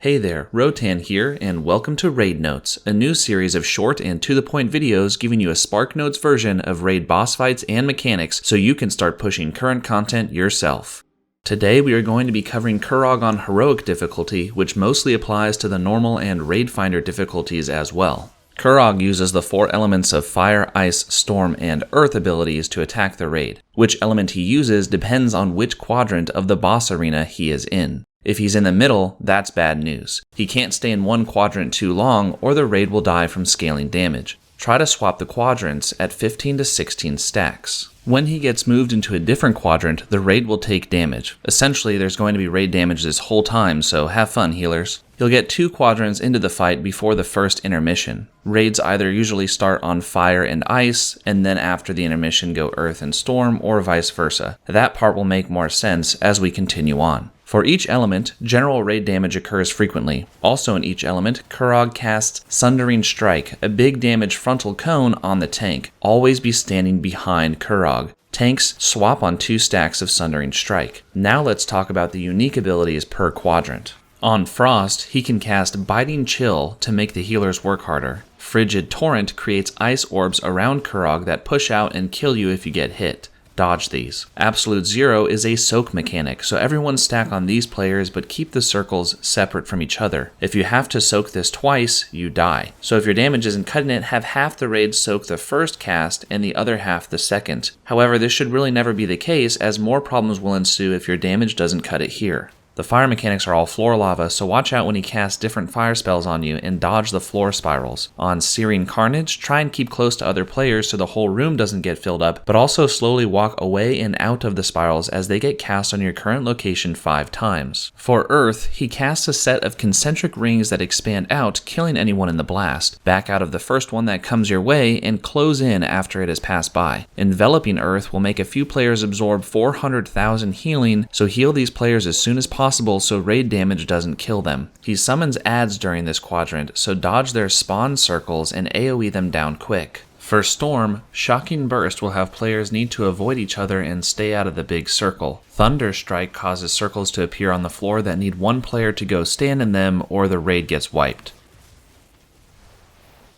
Hey there, Rotan here, and welcome to RaidNotes, a new series of short and to-the-point videos giving you a SparkNotes version of raid boss fights and mechanics so you can start pushing current content yourself. Today we are going to be covering Kurog on Heroic difficulty, which mostly applies to the normal and Raid Finder difficulties as well. Kurog uses the four elements of Fire, Ice, Storm, and Earth abilities to attack the raid. Which element he uses depends on which quadrant of the boss arena he is in. If he's in the middle, that's bad news. He can't stay in one quadrant too long or the raid will die from scaling damage. Try to swap the quadrants at 15 to 16 stacks. When he gets moved into a different quadrant, the raid will take damage. Essentially, there's going to be raid damage this whole time, so have fun, healers. You'll get two quadrants into the fight before the first intermission. Raids either usually start on Fire and Ice, and then after the intermission go Earth and Storm, or vice versa. That part will make more sense as we continue on. For each element, general raid damage occurs frequently. Also in each element, Kurog casts Sundering Strike, a big damage frontal cone on the tank. Always be standing behind Kurog. Tanks swap on 2 stacks of Sundering Strike. Now let's talk about the unique abilities per quadrant. On Frost, he can cast Biting Chill to make the healers work harder. Frigid Torrent creates ice orbs around Kurog that push out and kill you if you get hit. Dodge these. Absolute Zero is a soak mechanic, so everyone stack on these players but keep the circles separate from each other. If you have to soak this twice, you die. So if your damage isn't cutting it, have half the raid soak the first cast and the other half the second. However, this should really never be the case, as more problems will ensue if your damage doesn't cut it here. The fire mechanics are all floor lava, so watch out when he casts different fire spells on you and dodge the floor spirals. On Searing Carnage, try and keep close to other players so the whole room doesn't get filled up, but also slowly walk away and out of the spirals as they get cast on your current location 5 times. For Earth, he casts a set of concentric rings that expand out, killing anyone in the blast. Back out of the first one that comes your way and close in after it has passed by. Enveloping Earth will make a few players absorb 400,000 healing, so heal these players as soon as possible so raid damage doesn't kill them. He summons adds during this quadrant, so dodge their spawn circles and AoE them down quick. For Storm, Shocking Burst will have players need to avoid each other and stay out of the big circle. Thunder Strike causes circles to appear on the floor that need one player to go stand in them or the raid gets wiped.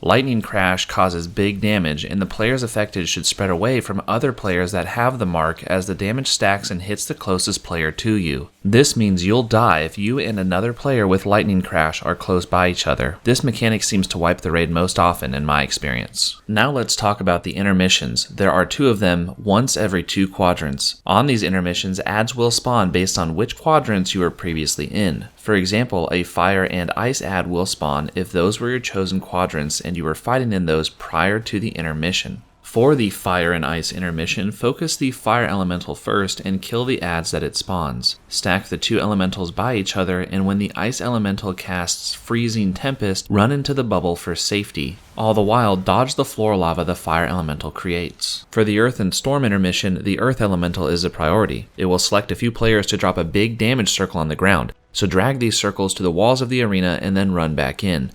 Lightning Crash causes big damage, and the players affected should spread away from other players that have the mark as the damage stacks and hits the closest player to you. This means you'll die if you and another player with Lightning Crash are close by each other. This mechanic seems to wipe the raid most often in my experience. Now let's talk about the intermissions. There are 2 of them, once every 2 quadrants. On these intermissions, adds will spawn based on which quadrants you were previously in. For example, a Fire and Ice add will spawn if those were your chosen quadrants and you were fighting in those prior to the intermission. For the Fire and Ice intermission, focus the Fire Elemental first and kill the adds that it spawns. Stack the 2 elementals by each other, and when the Ice Elemental casts Freezing Tempest, run into the bubble for safety. All the while, dodge the floor lava the Fire Elemental creates. For the Earth and Storm intermission, the Earth Elemental is a priority. It will select a few players to drop a big damage circle on the ground, so drag these circles to the walls of the arena and then run back in.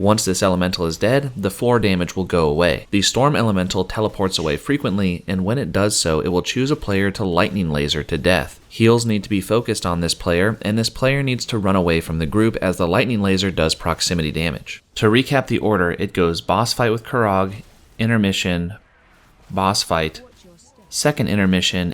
Once this elemental is dead, the floor damage will go away. The Storm Elemental teleports away frequently, and when it does so, it will choose a player to lightning laser to death. Heals need to be focused on this player, and this player needs to run away from the group as the lightning laser does proximity damage. To recap the order, it goes boss fight with Kurog, intermission, boss fight, second intermission,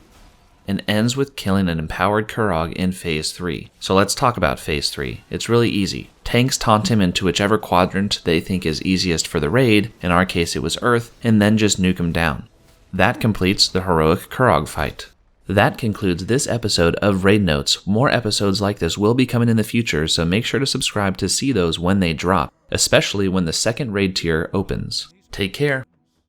and ends with killing an empowered Kurog in Phase 3. So let's talk about Phase 3. It's really easy. Tanks taunt him into whichever quadrant they think is easiest for the raid, in our case it was Earth, and then just nuke him down. That completes the heroic Kurog fight. That concludes this episode of RaidNotes. More episodes like this will be coming in the future, so make sure to subscribe to see those when they drop, especially when the second raid tier opens. Take care.